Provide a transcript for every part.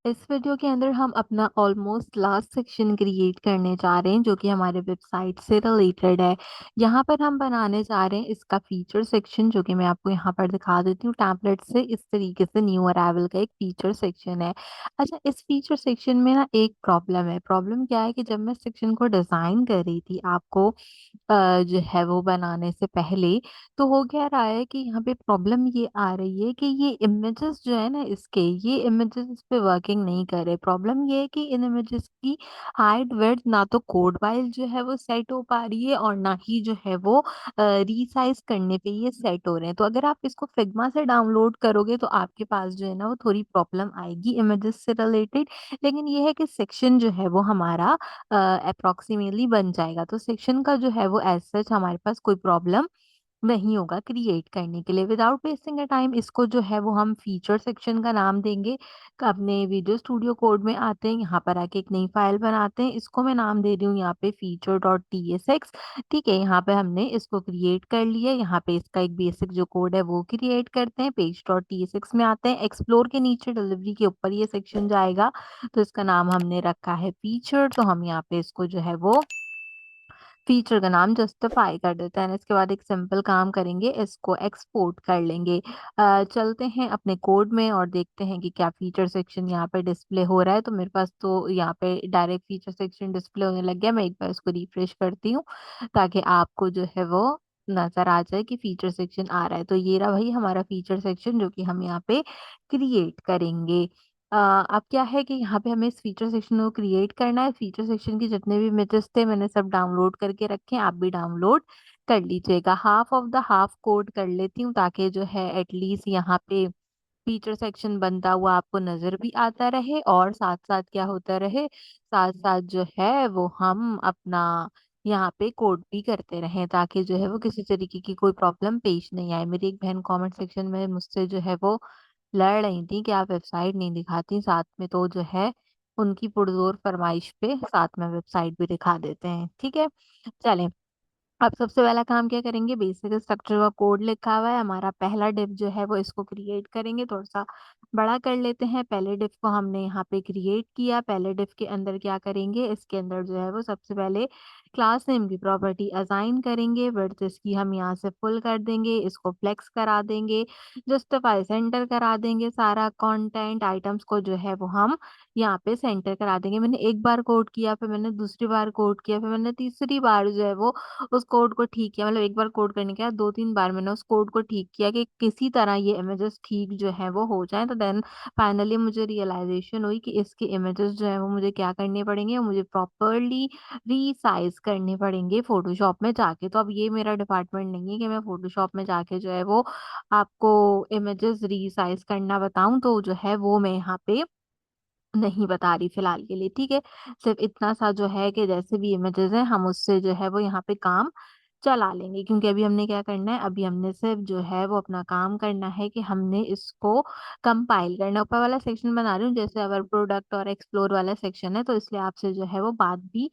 इस वीडियो के अंदर हम अपना ऑलमोस्ट लास्ट सेक्शन क्रिएट करने जा रहे हैं जो कि हमारे वेबसाइट से रिलेटेड है। यहाँ पर हम बनाने जा रहे हैं इसका फीचर सेक्शन जो कि मैं आपको यहाँ पर दिखा देती हूँ टैबलेट से। इस तरीके से न्यू अराइवल का एक फीचर सेक्शन है। अच्छा, इस फीचर सेक्शन में ना एक प्रॉब्लम है। प्रॉब्लम क्या है कि जब मैं सेक्शन को डिज़ाइन कर रही थी आपको जो है वो बनाने से पहले, तो हो क्या रहा है कि यहाँ पे प्रॉब्लम ये आ रही है कि ये इमेजेस जो है ना इसके, ये इमेजेस इस पे वर्किंग नहीं कर रहे। प्रॉब्लम ये है कि इन इमेजेस की हाइट विड्थ ना तो कोड वाइज जो है वो सेट हो पा रही है और ना ही जो है वो रीसाइज करने पे ये सेट हो रहे हैं। तो अगर आप इसको फिग्मा से डाउनलोड करोगे तो आपके पास जो है ना वो थोड़ी प्रॉब्लम आएगी इमेजेस से रिलेटेड। लेकिन ये है कि सेक्शन जो है वो हमारा अप्रोक्सीमेटली बन जाएगा। तो सेक्शन का जो है वो एज सच हमारे पास कोई प्रॉब्लम नहीं होगा क्रिएट करने के लिए। विदाउट वेस्टिंग अ टाइम इसको जो है वो हम फीचर सेक्शन का नाम देंगे। अपने वीडियो स्टूडियो कोड में आते हैं, यहाँ पर आके एक नई फाइल बनाते हैं। इसको मैं नाम दे रही हूँ यहाँ pay feature dot T S x. ठीक है, यहाँ पे हमने इसको क्रिएट कर लिया। यहाँ पे इसका एक बेसिक जो कोड है वो क्रिएट करते हैं। Page dot T S x में आते हैं, एक्सप्लोर के नीचे डिलीवरी के ऊपर ये सेक्शन जाएगा। तो इसका नाम हमने रखा है फीचर। तो हम यहाँ पे इसको जो है वो फीचर का नाम जस्टिफाई कर देते हैं। इसके बाद एक सिंपल काम करेंगे, इसको एक्सपोर्ट कर लेंगे। चलते हैं अपने कोड में और देखते हैं कि क्या फीचर सेक्शन यहाँ पे डिस्प्ले हो रहा है। तो मेरे पास तो यहाँ पे डायरेक्ट फीचर सेक्शन डिस्प्ले होने लग गया। मैं एक बार इसको रिफ्रेश करती हूँ ताकि आपको जो है वो नजर आ जाए कि फीचर सेक्शन आ रहा है। तो ये रहा भाई हमारा फीचर सेक्शन जो कि हम यहाँ पे क्रिएट करेंगे। अब क्या है कि यहाँ पे हमें इस फीचर सेक्शन को क्रिएट करना है। फीचर सेक्शन के जितने भी इमेजेस थे मैंने सब डाउनलोड करके रखे हैं, आप भी डाउनलोड कर लीजिएगा। Half of the half code कर लेती हूँ ताकि जो है एटलीस्ट यहाँ पे फीचर सेक्शन बनता हुआ आपको नजर भी आता रहे और साथ साथ क्या होता रहे, साथ साथ जो है वो हम अपना यहाँ पे कोड भी करते रहें ताकि जो है वो किसी तरीके की कोई प्रॉब्लम पेश नहीं आए। मेरी एक बहन कमेंट सेक्शन में मुझसे जो है वो लड़ रही थी कि आप वेबसाइट नहीं दिखाती साथ में, तो जो है उनकी पुरजोर फरमाइश पे साथ में वेबसाइट भी दिखा देते हैं। ठीक है, चलें। अब सबसे पहला काम क्या करेंगे, बेसिक स्ट्रक्चर का कोड लिखा हुआ है हमारा पहला डिव जो है वो इसको क्रिएट करेंगे। थोड़ा सा बड़ा कर लेते हैं। पहले डिव को हमने यहाँ पे क्रिएट किया। पहले डिव के अंदर क्या करेंगे, इसके अंदर जो है वो सबसे पहले क्लास नेम की प्रॉपर्टी असाइन करेंगे। विड्थ इसकी हम यहाँ से फुल कर देंगे, इसको फ्लेक्स करा देंगे, जस्टिफाई सेंटर करा देंगे। सारा कंटेंट आइटम्स को जो है वो हम यहाँ पे सेंटर करा देंगे। मैंने एक बार कोड किया, फिर मैंने दूसरी बार कोड किया, फिर मैंने तीसरी बार जो है वो उस कोड को ठीक किया। मतलब एक बार कोड करने के बाद दो तीन बार मैंने उस कोड को ठीक किया कि किसी तरह ये इमेजेस ठीक जो है वो हो जाए। तो देन फाइनली मुझे रियलाइजेशन हुई कि इसके इमेजेस जो है वो मुझे क्या करने पड़ेंगे, वो मुझे प्रॉपरली रीसाइज करने पड़ेंगे फोटोशॉप में जाके। तो अब ये मेरा डिपार्टमेंट नहीं है कि मैं फोटोशॉप में जाके जो है वो आपको इमेजेस रीसाइज करना बताऊं। तो जो है वो मैं यहाँ पे नहीं बता रही फिलहाल के लिए। ठीक है, सिर्फ इतना सा जो है कि जैसे भी इमेजेस हैं हम उससे जो है वो यहाँ पे काम चला लेंगे। क्योंकि अभी हमने क्या करना है, अभी हमने सिर्फ जो है वो अपना काम करना है कि हमने इसको कंपाइल करना है। ऊपर वाला सेक्शन बना रही हूँ जैसे अवर प्रोडक्ट और एक्सप्लोर वाला सेक्शन है, तो इसलिए आपसे जो है वो बात भी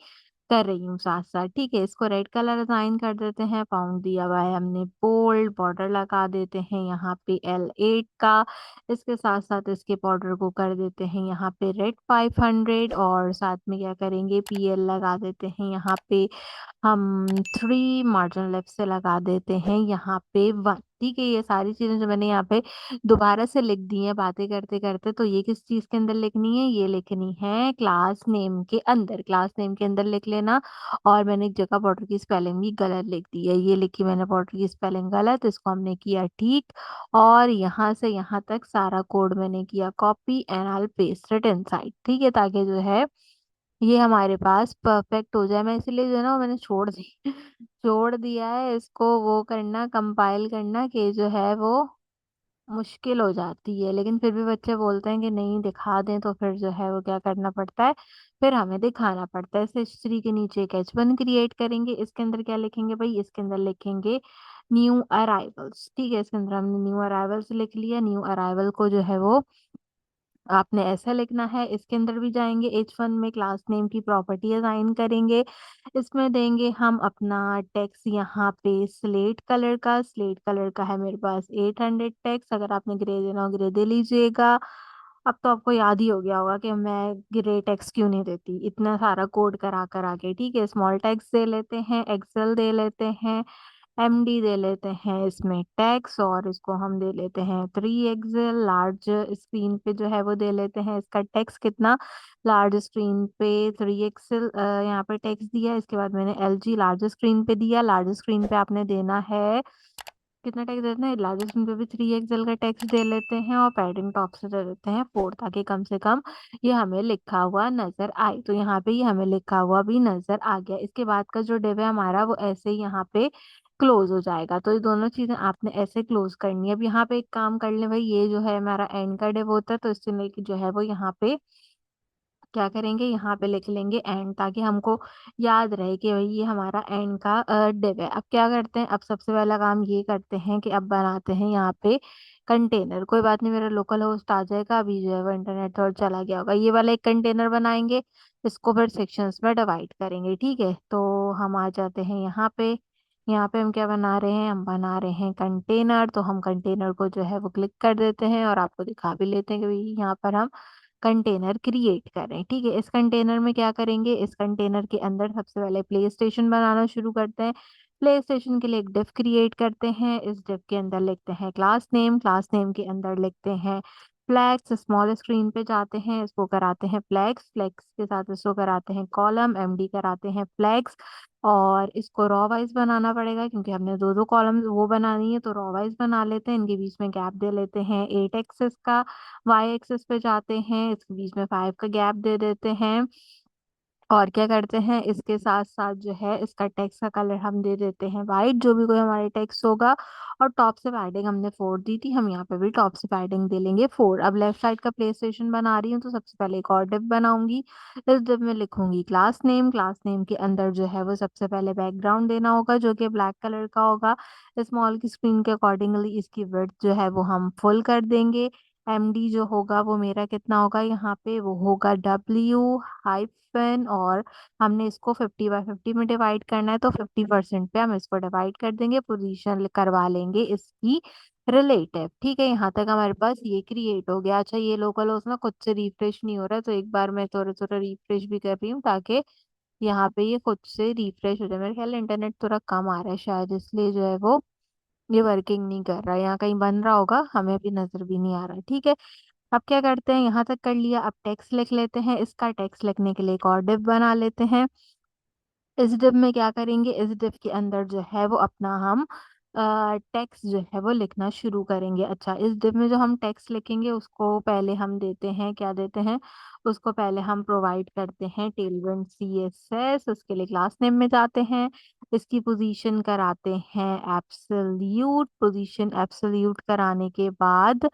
कर रही हूँ साथ साथ। ठीक है, इसको रेड कलर असाइन कर देते हैं। फाउंड दिया हुआ है हमने, बोल्ड बॉर्डर लगा देते हैं यहाँ पे L8 का। इसके साथ साथ इसके बॉर्डर को कर देते हैं यहाँ पे रेड 500 और साथ में क्या करेंगे PL लगा देते हैं यहाँ पे हम 3, मार्जिन लेफ्ट से लगा देते हैं यहाँ पे 1। ठीक है, ये सारी चीजें जो मैंने यहाँ पे दोबारा से लिख दी है बातें करते करते, तो ये किस चीज के अंदर लिखनी है, ये लिखनी है क्लास नेम के अंदर। क्लास नेम के अंदर लिख लेना। और मैंने एक जगह बॉर्डर की स्पेलिंग भी गलत लिख दी है, ये लिखी मैंने बॉर्डर की स्पेलिंग गलत, इसको हमने किया ठीक। और यहाँ से यहाँ तक सारा कोड मैंने किया copy and I paste it inside. ठीक है, ताकि जो है ये हमारे पास परफेक्ट हो जाए। मैं इसीलिए जो है ना वो मैंने छोड़ दी छोड़ दिया है इसको वो करना, कंपाइल करना कि जो है वो मुश्किल हो जाती है। लेकिन फिर भी बच्चे बोलते हैं कि नहीं दिखा दें, तो फिर जो है वो क्या करना पड़ता है, फिर हमें दिखाना पड़ता है। इस हिस्ट्री के नीचे एक H1 क्रिएट करेंगे। इसके अंदर क्या लिखेंगे भाई, इसके अंदर लिखेंगे न्यू अराइवल्स। ठीक है, इसके अंदर हमने न्यू अराइवल्स लिख लिया। न्यू अराइवल को जो है वो आपने ऐसा लिखना है। इसके अंदर भी जाएंगे, H1 में क्लास नेम की प्रॉपर्टी असाइन करेंगे। इसमें देंगे हम अपना टेक्स्ट यहाँ पे स्लेट कलर का। स्लेट कलर का है मेरे पास 800 टेक्स्ट, अगर आपने ग्रे देना हो ग्रे दे लीजिएगा। अब तो आपको याद ही हो गया होगा कि मैं ग्रे टेक्स्ट क्यों नहीं देती इतना सारा कोड करा करा के। ठीक है, स्मॉल टेक्स्ट दे लेते हैं, एक्सेल दे लेते हैं, एमडी दे लेते हैं इसमें टैक्स, और इसको हम दे लेते हैं 3 एक्सेल। लार्ज स्क्रीन पे जो है वो दे लेते हैं इसका टेक्स्ट कितना, लार्ज स्क्रीन पे 3 एक्सेल यहाँ पे टेक्स्ट दिया। इसके बाद मैंने एलजी लार्ज स्क्रीन पे दिया। लार्ज स्क्रीन पे आपने देना है कितना टैक्स देते हैं, लार्ज स्क्रीन पे भी 3 एक्सेल का टैक्स दे लेते हैं, और पैडिंग टॉप से दे देते हैं 4, ताकि कम से कम ये हमें लिखा हुआ नजर आए। तो यहाँ पे ये हमें लिखा हुआ भी नजर आ गया। इसके बाद का जो डिव है हमारा वो ऐसे ही यहाँ पे क्लोज हो जाएगा। तो ये दोनों चीजें आपने ऐसे क्लोज करनी है। अब यहाँ पे एक काम कर ले भाई, ये जो है हमारा एंड का डिव होता है, तो इससे लेके जो है वो यहाँ पे क्या करेंगे, यहाँ पे लिख लेंगे एंड, ताकि हमको याद रहे कि भाई ये हमारा एंड का डिव है। अब क्या करते हैं, अब सबसे पहला काम ये करते हैं कि अब बनाते हैं यहाँ पे कंटेनर। कोई बात नहीं, मेरा लोकल होस्ट आ जाएगा, अभी जो है वो इंटरनेट और चला गया होगा। ये वाला एक कंटेनर बनाएंगे, इसको फिर सेक्शंस में डिवाइड करेंगे। ठीक है, तो हम आ जाते हैं यहाँ पे। यहाँ पे हम क्या बना रहे हैं, हम बना रहे हैं कंटेनर। तो हम कंटेनर को जो है वो क्लिक कर देते हैं, और आपको दिखा भी लेते हैं कि भाई यहाँ पर हम कंटेनर क्रिएट करें। ठीक है, इस कंटेनर में क्या करेंगे, इस कंटेनर के अंदर सबसे पहले प्ले स्टेशन बनाना शुरू करते हैं। प्ले स्टेशन के लिए एक डिव क्रिएट करते हैं। इस डिव के अंदर लिखते हैं क्लास नेम, क्लास नेम के अंदर लिखते हैं फ्लैग्स। स्मॉल स्क्रीन पे जाते हैं, इसको कराते हैं फ्लैग्स, फ्लैग्स के साथ इसको कराते हैं कॉलम, एमडी कराते हैं फ्लैग्स। और इसको रॉ वाइज बनाना पड़ेगा, क्योंकि हमने दो दो कॉलम वो बनानी है, तो रॉ वाइज बना लेते हैं। इनके बीच में गैप दे लेते हैं 8 एक्सेस का। वाई एक्सेस पे जाते हैं, इसके बीच में 5 का गैप दे देते हैं। और क्या करते हैं, इसके साथ साथ जो है इसका टेक्स्ट का कलर हम दे देते हैं वाइट, जो भी कोई हमारे टेक्स्ट होगा। और टॉप से पैडिंग हमने 4 दी थी, हम यहाँ पे भी टॉप से पैडिंग दे लेंगे 4। अब लेफ्ट साइड का प्ले स्टेशन बना रही हूँ, तो सबसे पहले एक और डिव बनाऊंगी। इस डिव में लिखूंगी क्लास नेम। क्लास नेम के अंदर जो है वो सबसे पहले बैकग्राउंड देना होगा, जो कि ब्लैक कलर का होगा। स्मॉल की स्क्रीन के अकॉर्डिंगली इसकी विड्थ जो है वो हम फुल कर देंगे। एमडी जो होगा वो मेरा कितना होगा, यहाँ पे वो होगा W-, और हमने इसको 50/50 में डिवाइड करना है, तो 50% पे हम इसको डिवाइड कर देंगे। पोजीशन करवा लेंगे इसकी रिलेटिव। ठीक है, यहाँ तक हमारे पास ये क्रिएट हो गया। अच्छा, ये लोकल होस्ट ना खुद से रिफ्रेश नहीं हो रहा, तो एक बार मैं थोड़ा थोड़ा रिफ्रेश भी कर रही हूँ, ताकि यहाँ पे ये खुद से रिफ्रेश हो जाए। मेरे ख्याल इंटरनेट थोड़ा कम आ रहा है शायद, इसलिए जो है वो ये वर्किंग नहीं कर रहा है। यहाँ कहीं बन रहा होगा, हमें भी नजर भी नहीं आ रहा है। ठीक है, अब क्या करते हैं, यहाँ तक कर लिया। अब टेक्स्ट लिख लेते हैं। इसका टेक्स्ट लिखने के लिए एक और डिव बना लेते हैं। इस डिव में क्या करेंगे, इस डिव के अंदर जो है वो अपना हम टेक्स्ट जो है वो लिखना शुरू करेंगे। अच्छा, इस डिव में जो हम टेक्स्ट लिखेंगे उसको पहले हम देते हैं, क्या देते हैं, उसको पहले हम प्रोवाइड करते हैं टेलविंड CSS। उसके लिए क्लास नेम में जाते हैं, इसकी पोजीशन कराते हैं एब्सोल्यूट। पोजीशन एब्सोल्यूट कराने के बाद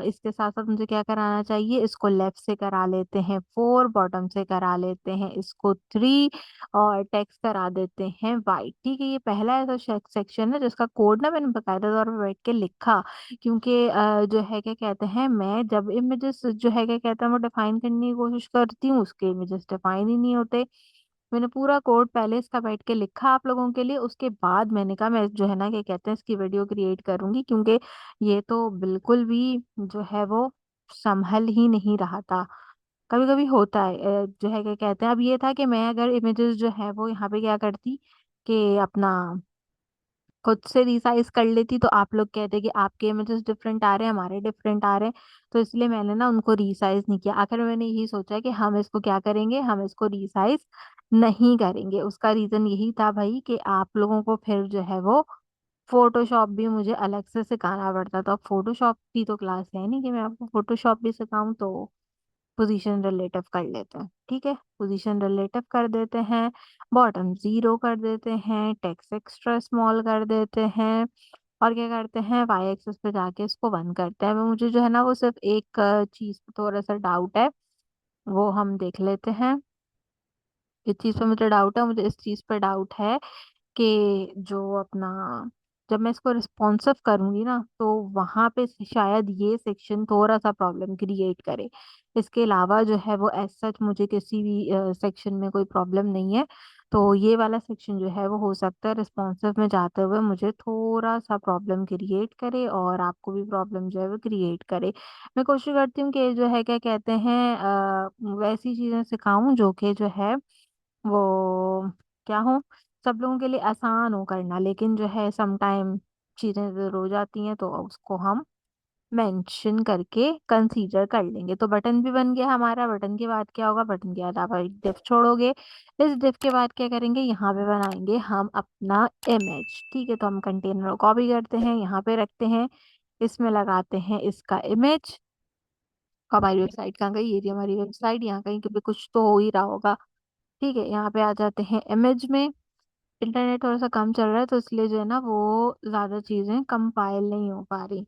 इसके साथ साथ मुझे क्या कराना चाहिए, इसको लेफ्ट से करा लेते हैं 4, बॉटम से करा लेते हैं इसको 3, और टेक्स्ट करा देते हैं वाइट। ठीक है, ये पहला ऐसा सेक्शन है जिसका कोड ना मैंने बकायदा तौर पर बैठ के लिखा, क्योंकि जो है क्या कहते हैं, मैं जब इमेजेस जो है क्या कहते हैं वो डिफाइन करने की कोशिश करती हूँ, उसके इमेजेस डिफाइन ही नहीं होते। मैंने पूरा कोड पहले इसका बैठ के लिखा आप लोगों के लिए, उसके बाद मैंने कहा मैं जो है ना क्या कहते हैं इसकी वीडियो क्रिएट करूंगी, क्योंकि ये तो बिल्कुल भी जो है वो संभल ही नहीं रहा था। कभी कभी होता है जो है क्या कहते हैं। अब ये था कि मैं अगर इमेजेस जो है वो यहाँ पे क्या करती कि अपना खुद से रिसाइज कर लेती, तो आप लोग कहते कि आपके इमेजेस डिफरेंट आ रहे हैं, हमारे डिफरेंट आ रहे हैं। तो इसलिए मैंने ना उनको रिसाइज नहीं किया। आखिर में मैंने यही सोचा कि हम इसको क्या करेंगे, हम इसको रिसाइज नहीं करेंगे। उसका रीजन यही था भाई कि आप लोगों को फिर जो है वो फोटोशॉप भी मुझे अलग से सिखाना पड़ता। तो अब फोटोशॉप की तो क्लास है नहीं कि मैं आपको फोटोशॉप भी सिखाऊं, तो पोजीशन रिलेटिव कर लेते हैं। ठीक है, पोजीशन रिलेटिव कर देते हैं, बॉटम 0 कर देते हैं, टेक्स्ट एक्स्ट्रा स्मॉल कर देते हैं, और क्या करते हैं वाई एक्सिस पे जाके इसको 1 करते हैं। मुझे जो है ना वो सिर्फ एक चीज पे थोड़ा सा डाउट है, वो हम देख लेते हैं। इस चीज पे मुझे डाउट है, मुझे इस चीज पे डाउट है कि जो अपना जब मैं इसको रिस्पॉन्सिव करूंगी ना, तो वहां पे शायद ये सेक्शन थोड़ा सा प्रॉब्लम क्रिएट करे। इसके अलावा जो है वो एज सच मुझे किसी भी सेक्शन में कोई प्रॉब्लम नहीं है। तो ये वाला सेक्शन जो है वो हो सकता है रिस्पॉन्सिव में जाते हुए मुझे थोड़ा सा प्रॉब्लम क्रिएट करे और आपको भी प्रॉब्लम जो है वो क्रिएट करे। मैं कोशिश करती हूँ कि जो है क्या कहते हैं वैसी चीज़ें सिखाऊं जो कि जो है वो क्या हो, सब लोगों के लिए आसान हो करना, लेकिन जो है सम टाइम चीज़ें ज़रूर हो जाती हैं तो उसको हम मेंशन करके कंसीडर कर लेंगे। तो बटन भी बन गया हमारा। बटन के बाद क्या होगा, बटन के बाद आप एक डिव छोड़ोगे। इस डिव के बाद क्या करेंगे, यहाँ पे बनाएंगे हम अपना इमेज। ठीक है, तो हम कंटेनर को कॉपी करते हैं, यहाँ पे रखते हैं, इसमें लगाते हैं इसका इमेज। हमारी वेबसाइट कहाँ गई, ये रही हमारी वेबसाइट, यहाँ कहीं पे कुछ तो हो ही रहा होगा। ठीक है, यहाँ पे आ जाते हैं इमेज में। इंटरनेट थोड़ा सा कम चल रहा है तो इसलिए जो है ना वो ज्यादा चीजें कंपाइल नहीं हो पा रही।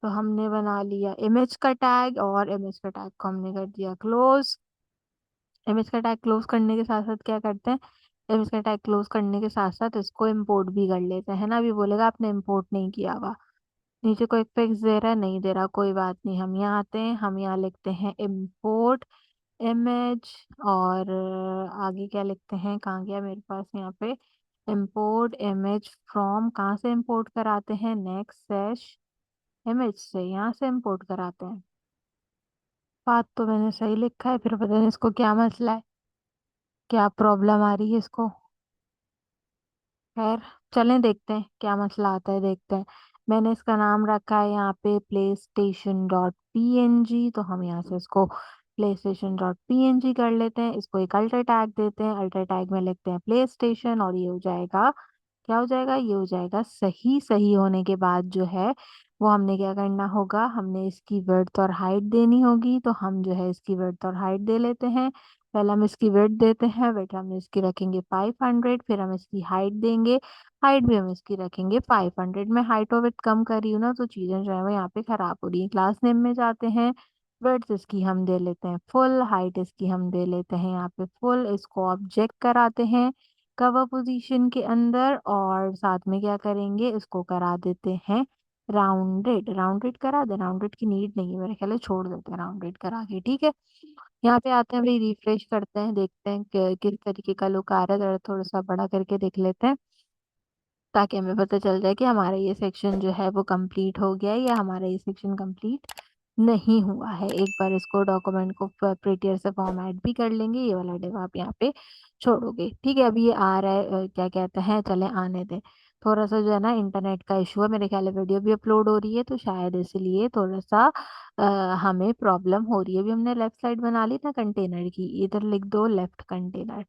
तो हमने बना लिया इमेज का टैग और इमेज का टैग को हमने कर दिया क्लोज। इमेज का टैग क्लोज करने के साथ साथ क्या करते हैं, इमेज का टैग क्लोज करने के साथ साथ इसको इंपोर्ट भी कर लेते हैं ना। अभी बोलेगा आपने इंपोर्ट नहीं किया हुआ, नीचे कोई फिक्स दे रहा है, नहीं दे रहा, कोई बात नहीं। हम यहाँ आते हैं, हम यहाँ लिखते हैं इंपोर्ट इमेज। और आगे क्या लिखते हैं, कहाँ गया मेरे पास यहाँ पे, इंपोर्ट इमेज फ्रॉम, कहाँ से इंपोर्ट कराते हैं, नेक्स्ट सेश इमेज से, यहाँ से इंपोर्ट कराते हैं। बात तो मैंने सही लिखा है, फिर पता नहीं इसको क्या मसला है, क्या प्रॉब्लम आ रही है इसको। खैर, चलें देखते हैं क्या मसला आता है, देखते हैं। मैंने इसका नाम रखा है यहाँ पे PlayStation dot P N G, तो हम यहाँ से इसको PlayStation dot P N G कर लेते हैं। इसको एक अल्टर टैग देते हैं, अल्टर टैग में लिखते हैं प्ले स्टेशन, और ये हो जाएगा, क्या हो जाएगा, ये हो जाएगा सही। सही होने के बाद जो है वो हमने क्या करना होगा, हमने इसकी विड्थ और हाइट देनी होगी। तो हम जो है इसकी विड्थ और हाइट दे लेते हैं। पहले हम इसकी विड्थ देते हैं, विड्थ हम इसकी रखेंगे 500, फिर हम इसकी हाइट देंगे, हाइट भी हम इसकी रखेंगे 500। मैं हाइट और विड्थ कम कर रही हूँ ना, तो चीज़ें जो है वो यहाँ पे खराब हो रही है। क्लास नेम में जाते हैं, विड्थ इसकी हम दे लेते हैं फुल, हाइट इसकी हम दे लेते हैं यहाँ पे फुल। इसको ऑब्जेक्ट कराते हैं कवर पोजीशन के अंदर, और साथ में क्या करेंगे, इसको करा देते हैं राउंडेड। राउंडेड करा दे, राउंडेड की नीड नहीं है मेरे ख्याल है, छोड़ देते हैं राउंडेड करा के। ठीक है, यहाँ पे आते हैं, भाई रिफ्रेश करते हैं, देखते हैं किस तरीके का लुक आ रहा है। जरा थोड़ा सा बड़ा करके देख लेते हैं ताकि हमें पता चल जाए कि हमारा ये सेक्शन जो है वो कंप्लीट हो गया है या हमारा ये सेक्शन कंप्लीट नहीं हुआ है। एक बार इसको डॉक्यूमेंट को प्रिटियर से फॉर्मेट भी कर लेंगे। ये वाला डिव आप यहाँ पे छोड़ोगे। ठीक है, अभी ये आ रहा है, क्या कहते हैं, चले आने दें। थोड़ा सा जो है ना इंटरनेट का इशू है, मेरे ख्याल है वीडियो भी अपलोड हो रही है तो शायद इसलिए थोड़ा सा हमें प्रॉब्लम हो रही है। अभी हमने लेफ्ट साइड बना ली ना कंटेनर की, इधर लिख दो लेफ्ट कंटेनर,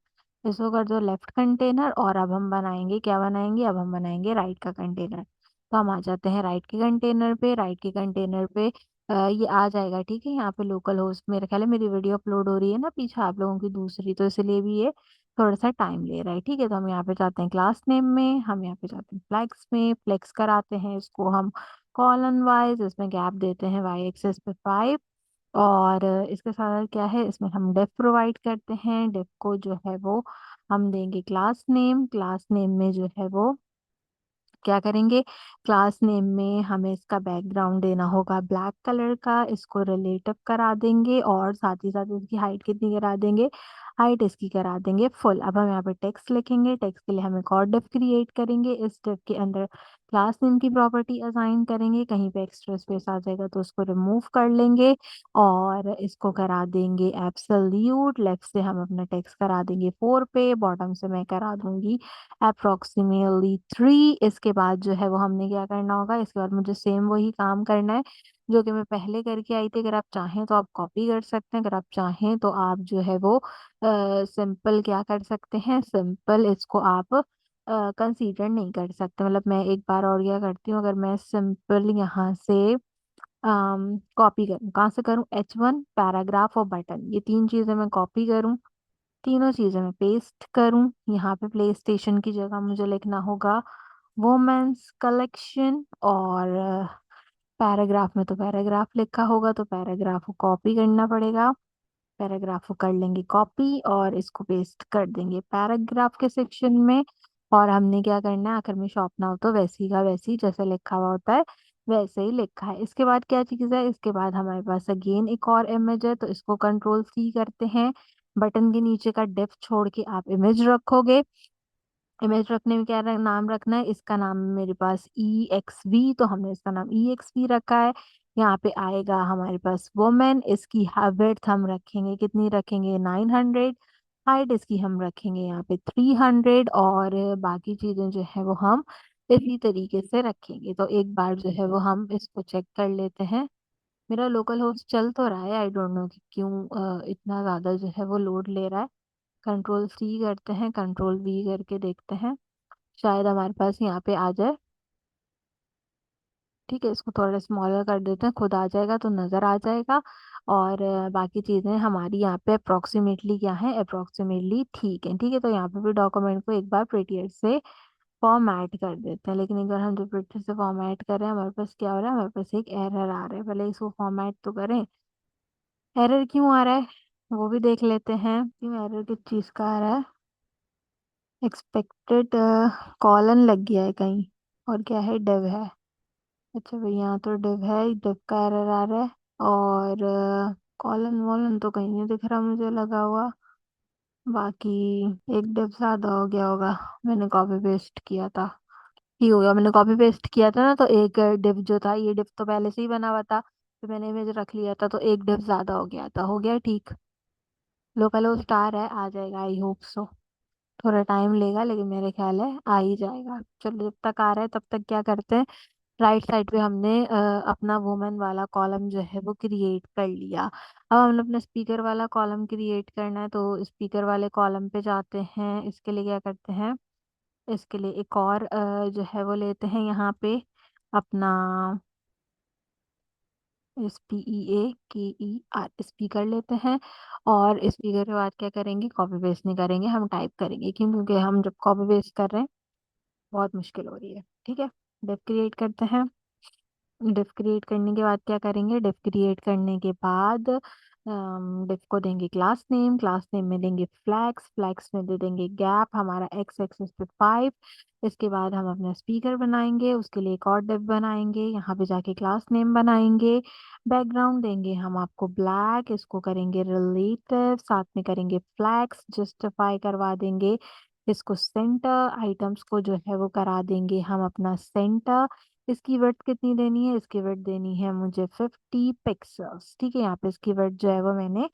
इसको कर दो लेफ्ट कंटेनर। और अब हम बनाएंगे, क्या बनाएंगे, अब हम बनाएंगे राइट का कंटेनर। तो हम आ जाते हैं राइट के कंटेनर पे। राइट के कंटेनर पे ये आ जाएगा। ठीक है, यहाँ पे लोकल होस्ट, मेरे ख्याल है मेरी वीडियो अपलोड हो रही है ना पीछे आप लोगों की दूसरी, तो इसलिए भी ये थोड़ा सा टाइम ले रहा है। ठीक है, तो हम यहाँ पे जाते हैं क्लास नेम में, हम यहाँ पे जाते हैं फ्लेक्स में, फ्लेक्स कराते हैं इसको हम कॉलन वाइज, इसमें गैप देते हैं वाई एक्सेस पे 5। और इसके साथ क्या है, इसमें हम डेफ प्रोवाइड करते हैं। डेफ को जो है वो हम देंगे क्लास नेम। क्लास नेम में जो है वो क्या करेंगे, क्लास नेम में हमें इसका बैकग्राउंड देना होगा ब्लैक कलर का, इसको रिलेटिव करा देंगे और साथ ही साथ इसकी हाइट कितनी करा देंगे, हाइट इसकी करा देंगे फुल। अब हम यहाँ पे टेक्स्ट लिखेंगे, टेक्स्ट के लिए हम एक और डिव क्रिएट करेंगे। इस डिव के अंदर क्लास नेम की प्रॉपर्टी असाइन करेंगे, कहीं पे एक्स्ट्रा स्पेस आ जाएगा तो उसको रिमूव कर लेंगे और इसको करा देंगे एब्सोल्यूट। लेफ्ट से हम अपना टेक्स्ट करा देंगे 4 पे, बॉटम से मैं करा दूंगी अप्रोक्सीमेटली 3। इसके बाद जो है वो हमने क्या करना होगा, इसके बाद मुझे सेम वही काम करना है जो कि मैं पहले करके आई थी। अगर आप चाहें तो आप कॉपी कर सकते हैं, अगर आप चाहें तो आप जो है वो सिंपल क्या कर सकते हैं, सिंपल इसको आप कंसीडर नहीं कर सकते। मतलब मैं एक बार और क्या करती हूँ, अगर मैं सिंपल यहाँ से कॉपी करूँ, कहाँ से करूँ, H1 पैराग्राफ और बटन, ये तीन चीजें मैं कॉपी करूँ, तीनों चीजें मैं पेस्ट करूं। यहाँ पे प्ले स्टेशन की जगह मुझे लिखना होगा वुमेन्स कलेक्शन, और पैराग्राफ में तो पैराग्राफ लिखा होगा तो पैराग्राफ को कॉपी करना पड़ेगा। पैराग्राफ को कर लेंगे कॉपी और इसको पेस्ट कर देंगे पैराग्राफ के सेक्शन में। और हमने क्या करना है, आखिर में शॉप ना हो तो वैसी का वैसी जैसे लिखा हुआ होता है वैसे ही लिखा है। इसके बाद क्या चीज़ है, इसके बाद हमारे पास अगेन एक और इमेज है, तो इसको कंट्रोल सी करते हैं, बटन के नीचे का डिफ छोड़ के आप इमेज रखोगे। इमेज रखने में क्या नाम रखना है, इसका नाम मेरे पास EXV, तो हमने इसका नाम EXV रखा है। यहाँ पे आएगा हमारे पास वुमेन, इसकी विड्थ हम रखेंगे, कितनी रखेंगे, 900। हाइट इसकी हम रखेंगे यहाँ पे 300, और बाकी चीजें जो है वो हम इसी तरीके से रखेंगे। तो एक बार जो है वो हम इसको चेक कर लेते हैं। मेरा लोकल होस्ट चल तो रहा है, आई डोंट नो कि क्यों इतना ज्यादा जो है वो लोड ले रहा है। कंट्रोल C करते हैं, कंट्रोल V करके देखते हैं, शायद हमारे पास यहाँ पे आ जाए। ठीक है, इसको थोड़ा स्मॉलर कर देते हैं, खुद आ जाएगा तो नज़र आ जाएगा। और बाकी चीज़ें हमारी यहाँ पे अप्रोक्सीमेटली क्या है, अप्रोक्सीमेटली ठीक है। ठीक है, तो यहाँ पे भी डॉक्यूमेंट को एक बार प्रिटियर से फॉर्मेट कर देते हैं। लेकिन एक बार हम जो प्रिटियर से फॉर्मेट कर रहे हैं, हमारे पास क्या हो रहा है, हमारे पास एक एरर आ रहा है। पहले इसको फॉर्मेट तो करें, एरर क्यों आ रहा है वो भी देख लेते हैं। क्यों एरर किस चीज़ का आ रहा है, एक्सपेक्टेड कॉलन लग गया है कहीं, और क्या है, डिव है। अच्छा भाई, यहाँ तो डिव है, डिव का एरर आ रहा है। और कॉलन वॉलन तो कहीं नहीं दिख रहा मुझे लगा हुआ। बाकी एक डिव ज्यादा हो गया होगा, मैंने कॉपी पेस्ट किया था। ठीक हो गया, मैंने कॉपी पेस्ट किया था ना, तो एक डिव जो था, ये डिव तो पहले से ही बना हुआ था, तो मैंने इमेज रख लिया था, तो एक डिव ज्यादा हो गया था, हो गया ठीक। लोकल होस्ट आ रहा है, आ जाएगा, आई होप सो। थोड़ा टाइम लेगा लेकिन मेरे ख्याल है आ ही जाएगा। चलो, जब तक आ रहा है तब तक क्या करते हैं, राइट साइड पे हमने अपना वुमेन वाला कॉलम जो है वो क्रिएट कर लिया। अब हमने अपना स्पीकर वाला कॉलम क्रिएट करना है, तो स्पीकर वाले कॉलम पे जाते हैं। इसके लिए क्या करते हैं, इसके लिए एक और जो है वो लेते हैं यहाँ पे अपना स्पीकर लेते हैं। और स्पीकर के बाद क्या करेंगे, कॉपी पेस्ट नहीं करेंगे, हम टाइप करेंगे। क्यों, क्योंकि हम जब कॉपी पेस्ट कर रहे हैं बहुत मुश्किल हो रही है। ठीक है, डिव क्रिएट करते हैं। डिफ क्रिएट करने के बाद क्या करेंगे, डिफ क्रिएट करने के बाद डिफ को देंगे क्लास नेम, क्लास नेम में देंगे फ्लैक्स, फ्लैक्स में दे देंगे गैप, हमारा एक्स एक्सिस पे 5। इसके बाद हम अपना स्पीकर बनाएंगे, उसके लिए एक और डिफ बनाएंगे, यहाँ पे जाके क्लास नेम बनाएंगे। बैकग्राउंड देंगे हम आपको ब्लैक, इसको करेंगे रिलेटिव, साथ में करेंगे फ्लैक्स, जस्टिफाई करवा देंगे इसको सेंटर, आइटम्स को जो है वो करा देंगे हम अपना सेंटर। इसकी विड्थ कितनी देनी है, इसकी विड्थ देनी है मुझे 50 पिक्सल्स। ठीक है, यहाँ पे इसकी विड्थ जो है वो मैंने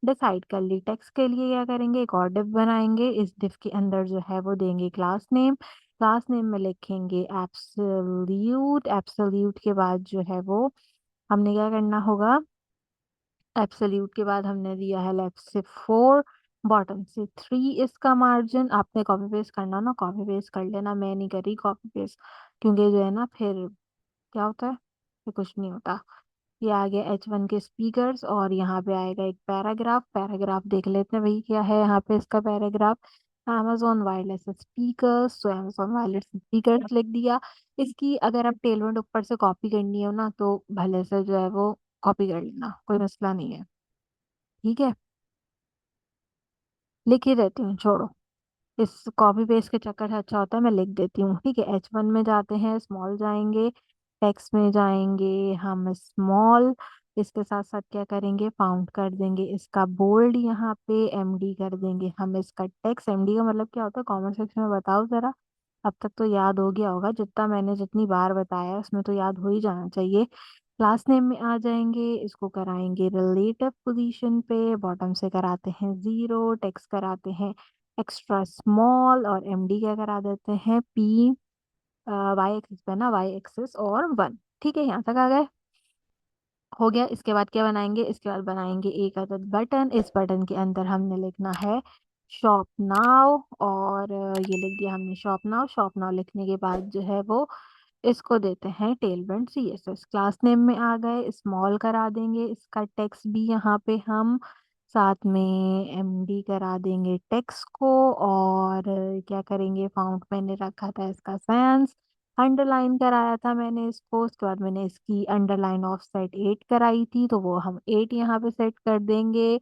डिसाइड कर ली। टेक्स्ट के लिए क्या करेंगे, एक और डिव बनाएंगे, इस डिव के अंदर जो है वो देंगे क्लास नेम, क्लास नेम में लिखेंगे एब्सोल्यूट, एब्सोल्यूट के बाद जो है वो हमने क्या करना होगा, एब्सोल्यूट के बाद हमने दिया है लेफ्ट से 4, बॉटम से 3। इसका मार्जिन आपने कॉपी पेस्ट करना ना, कॉपी पेस्ट कर लेना, मैं नहीं करी कॉपी पेस्ट, क्योंकि जो है ना फिर क्या होता है, फिर कुछ नहीं होता। ये आ गया H1 के स्पीकर्स, और यहाँ पे आएगा एक पैराग्राफ। पैराग्राफ देख लेते हैं भाई क्या है यहाँ पे इसका पैराग्राफ, Amazon वायरलेस स्पीकर्स, तो Amazon वायरलेस स्पीकर्स लिख दिया। इसकी अगर आप टेलमेंट ऊपर से कॉपी करनी हो ना, तो भले से जो है वो कॉपी कर लेना, कोई मसला नहीं है। ठीक है, लिख ही देती हूँ, छोड़ो, इस कॉपी पेस्ट के चक्कर से अच्छा होता है मैं लिख देती हूँ। ठीक है, H1 में जाते हैं, स्मॉल जाएंगे, टेक्स्ट में जाएंगे हम स्मॉल, इसके साथ साथ क्या करेंगे, फाउंड कर देंगे इसका बोल्ड, यहाँ पे MD कर देंगे हम इसका टेक्स्ट। MD का मतलब क्या होता है, कमेंट सेक्शन में बताओ जरा। अब तक तो याद हो गया होगा, जितना मैंने जितनी बार बताया उसमें तो याद हो ही जाना चाहिए। क्लास नेम में आ जाएंगे, इसको कराएंगे रिलेटिव पोजीशन पे, बॉटम से कराते हैं 0, टेक्स्ट कराते हैं एक्स्ट्रा स्मॉल, और MD क्या करा देते हैं P, वाई एक्सिस पे ना, वाई एक्सिस और 1। ठीक है, यहाँ तक आ गए, हो गया। इसके बाद क्या बनाएंगे, इसके बाद बनाएंगे एक अदद बटन, इस बटन के अंदर हमने लिखना है शॉप नाउ, और ये लिख दिया हमने शॉप नाउ। शॉप नाउ लिखने के बाद जो है वो इसको देते हैं टेलबेंट CSS। क्लास नेम में आ गए, स्मॉल करा देंगे इसका टेक्स्ट भी यहाँ पे हम, साथ में MD करा देंगे टेक्स्ट को, और क्या करेंगे, फाउंट मैंने रखा था इसका सैंस, अंडरलाइन कराया था मैंने इसको, उसके बाद मैंने इसकी अंडरलाइन ऑफ सेट 8 कराई थी, तो वो हम 8 यहाँ पे सेट कर देंगे।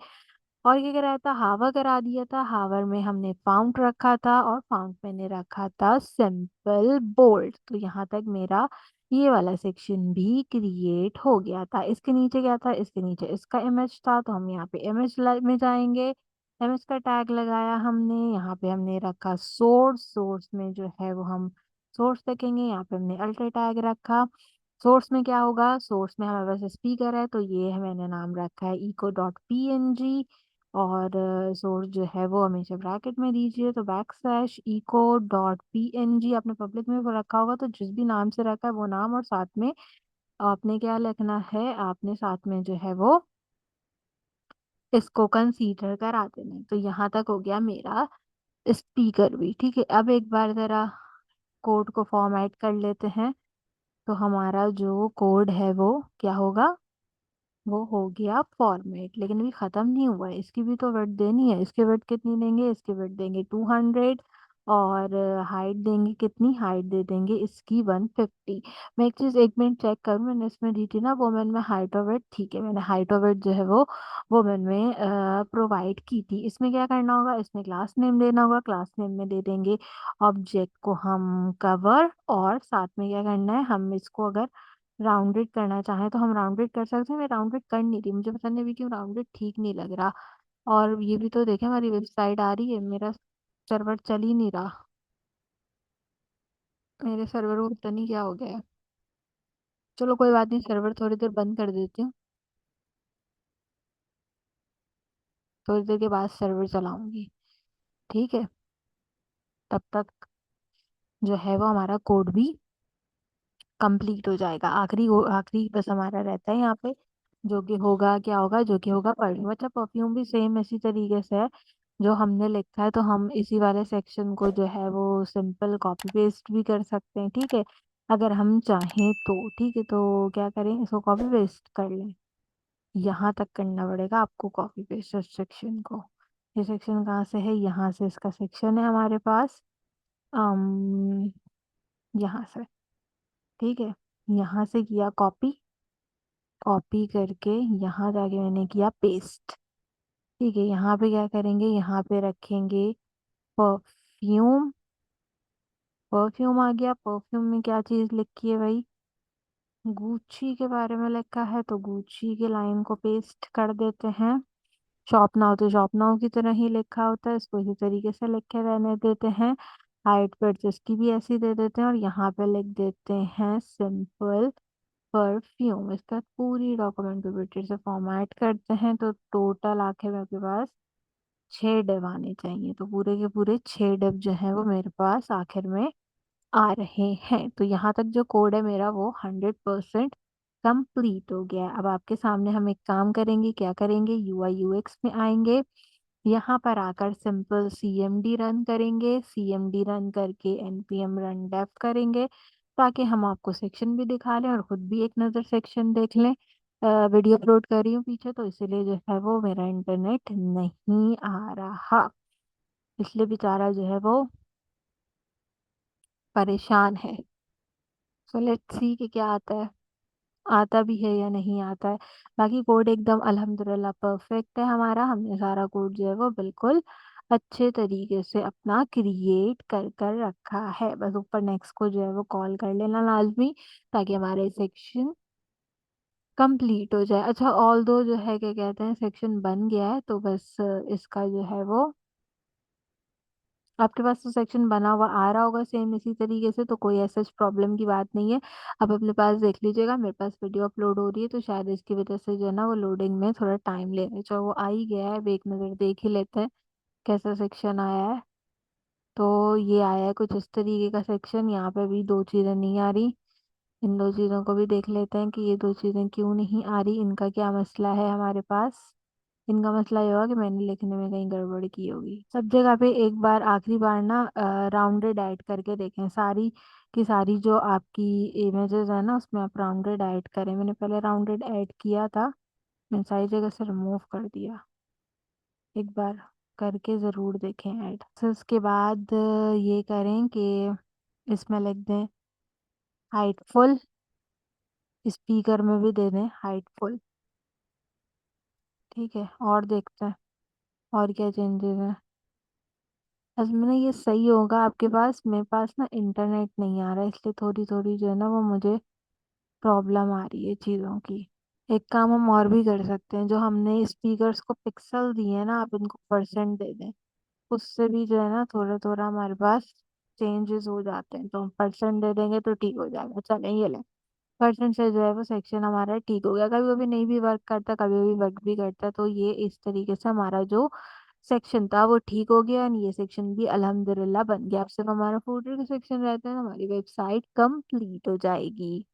और क्या कराया था, हावर करा दिया था, हावर में हमने फाउंट रखा था, और फाउंट मैंने रखा था सिंपल बोल्ड। तो यहाँ तक मेरा ये वाला सेक्शन भी क्रिएट हो गया था। इसके नीचे क्या था, इसके नीचे इसका इमेज था, तो हम यहाँ पे इमेज में जाएंगे, एमएस का टैग लगाया हमने। यहाँ पे हमने रखा सोर्स, सोर्स में जो है वो हम सोर्स देखेंगे। यहाँ पे हमने अल्टर टैग रखा। सोर्स में क्या होगा, सोर्स में हमारे पास स्पीकर है तो ये है, मैंने नाम रखा है echo dot P N G. और सोर्स जो है वो हमेशा ब्रैकेट में दीजिए, तो back slash echo dot P N G आपने पब्लिक में वो रखा होगा, तो जिस भी नाम से रखा है वो नाम, और साथ में आपने क्या लिखना है, आपने साथ में जो है वो इसको कंसीडर करा देना है। तो यहाँ तक हो गया मेरा स्पीकर भी। ठीक है, अब एक बार जरा कोड को फॉर्मेट कर लेते हैं। तो हमारा जो कोड है वो क्या होगा, वो हो गया फॉर्मेट। लेकिन अभी खत्म नहीं हुआ है, इसकी भी तो विड्थ देनी है। इसकी विड्थ कितनी देंगे, इसकी विड्थ देंगे 200। और हाइट देंगे कितनी, हाइट दे देंगे इसकी 150। मैं एक चीज एक मिनट चेक करूँ, मैंने इसमें दी थी ना वोमेन में हाइट और वेट। ठीक है, मैंने हाइट और वेट जो है वो वोमेन में प्रोवाइड की थी। इसमें क्या करना होगा, इसमें क्लास नेम देना होगा। क्लास नेम में दे देंगे ऑब्जेक्ट को हम कवर, और साथ में क्या करना है, हम इसको अगर राउंडेड करना चाहें तो हम राउंडेड कर सकते हैं। मैं राउंडेड कर नहीं रही, मुझे पता नहीं अभी क्यों राउंडेड ठीक नहीं लग रहा। और ये भी तो देखें, हमारी वेबसाइट आ रही है, मेरा सर्वर चल ही नहीं रहा। मेरे सर्वर को पता नहीं क्या हो गया है। चलो कोई बात नहीं, सर्वर थोड़ी देर बंद कर देती हूँ। थोड़ी देर के बाद सर्वर चलाऊंगी। ठीक है, तब तक जो है वो हमारा कोड भी कंप्लीट हो जाएगा। आखिरी बस हमारा रहता है यहाँ पे, जो कि होगा क्या होगा, जो कि होगा परफ्यूम। अच्छा, परफ्यूम भी सेम इसी तरीके से है जो हमने लिखा है, तो हम इसी वाले सेक्शन को जो है वो सिंपल कॉपी पेस्ट भी कर सकते हैं। ठीक है, अगर हम चाहें तो। ठीक है, तो क्या करें, इसको कॉपी पेस्ट कर लें। यहाँ तक करना पड़ेगा आपको कॉपी पेस्ट इस सेक्शन को। ये सेक्शन कहाँ से है, यहाँ से इसका सेक्शन है हमारे पास। अम यहाँ से। ठीक है, यहाँ से किया कॉपी, कॉपी करके यहाँ जाके मैंने किया पेस्ट। ठीक है, यहाँ पे क्या करेंगे, यहाँ पे रखेंगे परफ्यूम। परफ्यूम आ गया। परफ्यूम में क्या चीज लिखी है भाई, गुच्ची के बारे में लिखा है, तो गुच्ची के लाइन को पेस्ट कर देते हैं। शॉप नाउ तो शॉप नाउ की तरह ही लिखा होता है, इसको इसी तरीके से लिखे रहने देते हैं। हाइट पर इसकी भी ऐसी दे देते हैं, और यहाँ पे लिख देते हैं सिंपल परफ्यूम। इसका पूरी डॉक्यूमेंट को ब्रिटिश से फॉर्मेट करते हैं, तो टोटल आखिर में आपके पास 6 डिव आने चाहिए। तो पूरे के पूरे 6 डिव जो है वो मेरे पास आखिर में आ रहे हैं। तो यहाँ तक जो कोड है मेरा वो 100% कंप्लीट हो गया है। अब आपके सामने हम एक काम करेंगे, क्या करेंगे, यूआई यूएक्स में आएंगे। यहाँ पर आकर सिंपल सीएमडी रन करेंगे। सीएमडी रन करके एनपीएम रन डेफ करेंगे, ताकि हम आपको सेक्शन भी दिखा लें और खुद भी एक नज़र सेक्शन देख लें। वीडियो अपलोड कर रही हूँ पीछे, तो इसीलिए जो है वो मेरा इंटरनेट नहीं आ रहा, इसलिए बेचारा जो है वो परेशान है। सो लेट्स सी कि क्या आता है, आता भी है या नहीं आता है। बाकी कोड एकदम अल्हम्दुलिल्लाह परफेक्ट है हमारा। हमने सारा कोड जो है वो बिल्कुल अच्छे तरीके से अपना क्रिएट कर कर रखा है। बस ऊपर नेक्स्ट को जो है वो कॉल कर लेना लाजमी, ताकि हमारे सेक्शन कंप्लीट हो जाए। अच्छा, ऑल दो जो है क्या कहते हैं, सेक्शन बन गया है, तो बस इसका जो है वो आपके पास तो सेक्शन बना हुआ आ रहा होगा सेम इसी तरीके से, तो कोई ऐसा प्रॉब्लम की बात नहीं है। आप अपने पास देख लीजिएगा, मेरे पास वीडियो अपलोड हो रही है, तो शायद इसकी वजह से जो है ना वो लोडिंग में थोड़ा टाइम ले रहा है। चलो वो आ ही गया है, अब एक नज़र देख ही लेते हैं कैसा सेक्शन आया है। तो ये आया है कुछ इस तरीके का सेक्शन। यहाँ पे भी दो चीज़ें नहीं आ रही, इन दो चीज़ों को भी देख लेते हैं कि ये दो चीज़ें क्यों नहीं आ रही, इनका क्या मसला है हमारे पास। इनका मसला ये होगा कि मैंने लिखने में कहीं गड़बड़ की होगी। सब जगह पे एक बार आखिरी बार ना राउंडेड ऐड करके देखें, सारी की सारी जो आपकी इमेजेस है ना उसमें आप राउंडेड ऐड करें। मैंने पहले राउंडेड ऐड किया था, मैंने सारी जगह से रिमूव कर दिया। एक बार करके ज़रूर देखें ऐड। तो उसके बाद ये करें कि इसमें लिख दें हाइट फुल, स्पीकर में भी दे दें हाइट फुल। ठीक है, और देखते हैं और क्या चेंजेस हैं। असल में ना ये सही होगा आपके पास, मेरे पास ना इंटरनेट नहीं आ रहा है, इसलिए थोड़ी थोड़ी जो है ना वो मुझे प्रॉब्लम आ रही है चीज़ों की। एक काम हम और भी कर सकते हैं, जो हमने स्पीकर्स को पिक्सल दिए हैं ना, आप इनको परसेंट दे दें। उससे भी जो है ना थोड़ा थोड़ा हमारे पास चेंजेस हो जाते हैं, तो हम परसेंट दे देंगे तो ठीक हो जाएगा। चलें ये ले, परसेंट से जो है वो सेक्शन हमारा ठीक हो गया। कभी कभी नहीं भी वर्क करता, कभी कभी वर्क भी करता, तो ये इस तरीके से हमारा जो सेक्शन था वो ठीक हो गया, और ये सेक्शन भी अल्हम्दुलिल्लाह बन गया। अब सिर्फ हमारा फूटर का सेक्शन रहता है, हमारी वेबसाइट कंप्लीट हो जाएगी।